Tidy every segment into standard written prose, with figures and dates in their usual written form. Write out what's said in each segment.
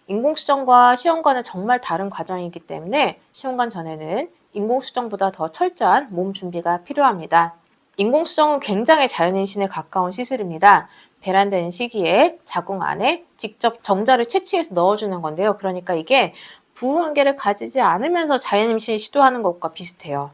인공수정과 시험관은 정말 다른 과정이기 때문에 시험관 전에는 인공수정보다 더 철저한 몸 준비가 필요합니다. 인공수정은 굉장히 자연임신에 가까운 시술입니다. 배란되는 시기에 자궁 안에 직접 정자를 채취해서 넣어주는 건데요. 그러니까 이게 부부관계를 가지지 않으면서 자연임신을 시도하는 것과 비슷해요.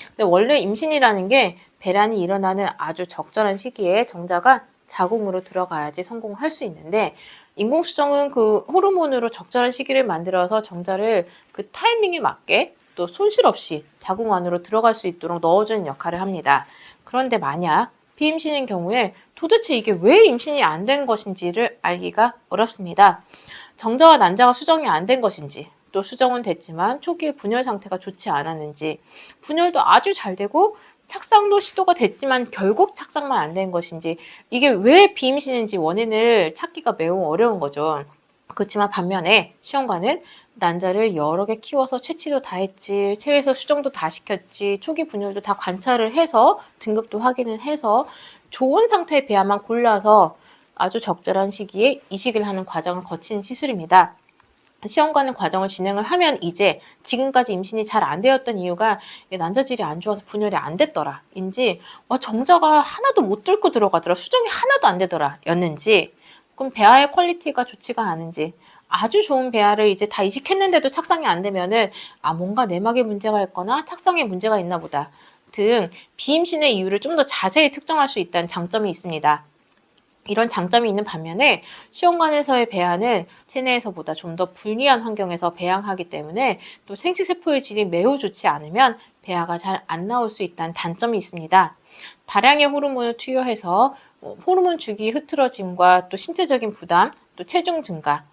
근데 원래 임신이라는 게 배란이 일어나는 아주 적절한 시기에 정자가 자궁으로 들어가야지 성공할 수 있는데, 인공수정은 그 호르몬으로 적절한 시기를 만들어서 정자를 그 타이밍에 맞게 또 손실 없이 자궁 안으로 들어갈 수 있도록 넣어주는 역할을 합니다. 그런데 만약 비임신인 경우에 도대체 이게 왜 임신이 안 된 것인지를 알기가 어렵습니다. 정자와 난자가 수정이 안 된 것인지, 또 수정은 됐지만 초기에 분열 상태가 좋지 않았는지, 분열도 아주 잘 되고 착상도 시도가 됐지만 결국 착상만 안 된 것인지, 이게 왜 비임신인지 원인을 찾기가 매우 어려운 거죠. 그렇지만 반면에 시험관은 난자를 여러 개 키워서 채취도 다 했지, 체외에서 수정도 다 시켰지, 초기 분열도 다 관찰을 해서 등급도 확인을 해서 좋은 상태의 배아만 골라서 아주 적절한 시기에 이식을 하는 과정을 거치는 시술입니다. 시험관은 과정을 진행을 하면 이제 지금까지 임신이 잘 안 되었던 이유가 난자질이 안 좋아서 분열이 안 됐더라 인지, 정자가 하나도 못 뚫고 들어가더라, 수정이 하나도 안 되더라 였는지, 그럼 배아의 퀄리티가 좋지가 않은지, 아주 좋은 배아를 이제 다 이식했는데도 착상이 안 되면은 뭔가 내막에 문제가 있거나 착상에 문제가 있나 보다 등 비임신의 이유를 좀 더 자세히 특정할 수 있다는 장점이 있습니다. 이런 장점이 있는 반면에 시험관에서의 배아는 체내에서보다 좀 더 불리한 환경에서 배양하기 때문에 또 생식세포의 질이 매우 좋지 않으면 배아가 잘 안 나올 수 있다는 단점이 있습니다. 다량의 호르몬을 투여해서 호르몬 주기 흐트러짐과 또 신체적인 부담, 또 체중 증가,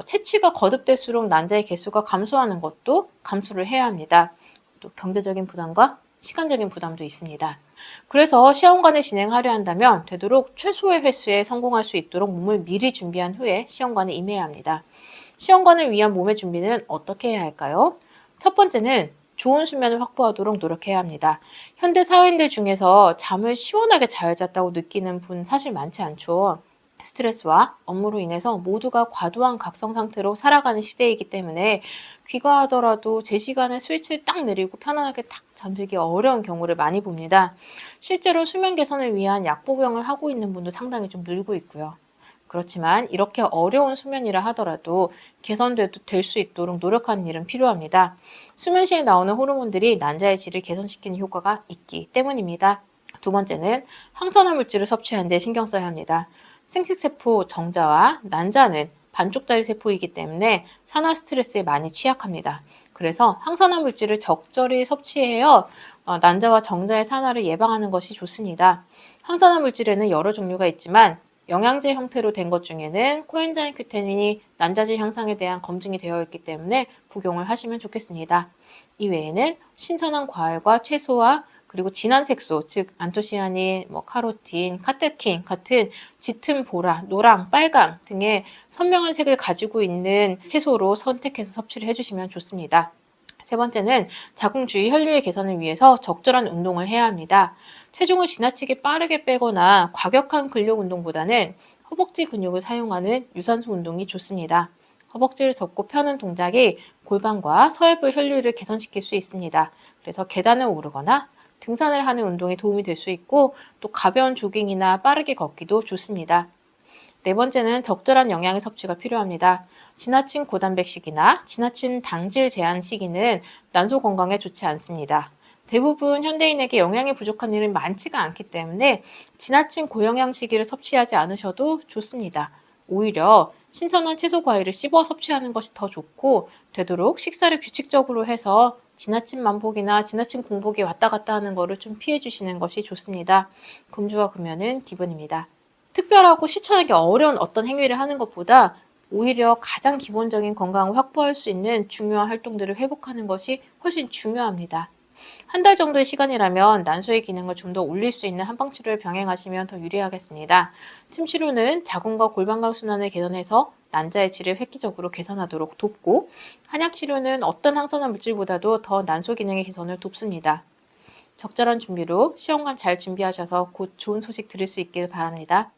채취가 거듭될수록 난자의 개수가 감소하는 것도 감수를 해야 합니다. 또 경제적인 부담과 시간적인 부담도 있습니다. 그래서 시험관을 진행하려 한다면 되도록 최소의 횟수에 성공할 수 있도록 몸을 미리 준비한 후에 시험관에 임해야 합니다. 시험관을 위한 몸의 준비는 어떻게 해야 할까요? 첫 번째는 좋은 수면을 확보하도록 노력해야 합니다. 현대 사회인들 중에서 잠을 시원하게 잘 잤다고 느끼는 분 사실 많지 않죠. 스트레스와 업무로 인해서 모두가 과도한 각성 상태로 살아가는 시대이기 때문에 귀가하더라도 제 시간에 스위치를 딱 내리고 편안하게 딱 잠들기 어려운 경우를 많이 봅니다. 실제로 수면 개선을 위한 약 복용을 하고 있는 분도 상당히 좀 늘고 있고요. 그렇지만 이렇게 어려운 수면이라 하더라도 개선돼도 될 수 있도록 노력하는 일은 필요합니다. 수면 시에 나오는 호르몬들이 난자의 질을 개선시키는 효과가 있기 때문입니다. 두 번째는 항산화 물질을 섭취하는 데 신경 써야 합니다. 생식세포 정자와 난자는 반쪽짜리 세포이기 때문에 산화 스트레스에 많이 취약합니다. 그래서 항산화 물질을 적절히 섭취해야 난자와 정자의 산화를 예방하는 것이 좋습니다. 항산화 물질에는 여러 종류가 있지만 영양제 형태로 된 것 중에는 코엔자임 Q10이 난자질 향상에 대한 검증이 되어 있기 때문에 복용을 하시면 좋겠습니다. 이 외에는 신선한 과일과 채소와 그리고 진한 색소, 즉 안토시아닌, 카로틴, 카테킨 같은 짙은 보라, 노랑, 빨강 등의 선명한 색을 가지고 있는 채소로 선택해서 섭취를 해주시면 좋습니다. 세 번째는 자궁 주위 혈류의 개선을 위해서 적절한 운동을 해야 합니다. 체중을 지나치게 빠르게 빼거나 과격한 근력 운동보다는 허벅지 근육을 사용하는 유산소 운동이 좋습니다. 허벅지를 접고 펴는 동작이 골반과 서해부 혈류를 개선시킬 수 있습니다. 그래서 계단을 오르거나 등산을 하는 운동에 도움이 될 수 있고, 또 가벼운 조깅이나 빠르게 걷기도 좋습니다. 네 번째는 적절한 영양의 섭취가 필요합니다. 지나친 고단백식이나 지나친 당질 제한 시기는 난소 건강에 좋지 않습니다. 대부분 현대인에게 영양이 부족한 일은 많지가 않기 때문에 지나친 고영양 시기를 섭취하지 않으셔도 좋습니다. 오히려 신선한 채소 과일을 씹어 섭취하는 것이 더 좋고, 되도록 식사를 규칙적으로 해서 지나친 만복이나 지나친 공복이 왔다 갔다 하는 거를 좀 피해 주시는 것이 좋습니다. 금주와 금연은 기본입니다. 특별하고 실천하기 어려운 어떤 행위를 하는 것보다 오히려 가장 기본적인 건강을 확보할 수 있는 중요한 활동들을 회복하는 것이 훨씬 중요합니다. 한 달 정도의 시간이라면 난소의 기능을 좀 더 올릴 수 있는 한방치료를 병행하시면 더 유리하겠습니다. 침치료는 자궁과 골반관 순환을 개선해서 난자의 질을 획기적으로 개선하도록 돕고, 한약치료는 어떤 항산화 물질보다도 더 난소 기능의 개선을 돕습니다. 적절한 준비로 시험관 잘 준비하셔서 곧 좋은 소식 들을 수 있길 바랍니다.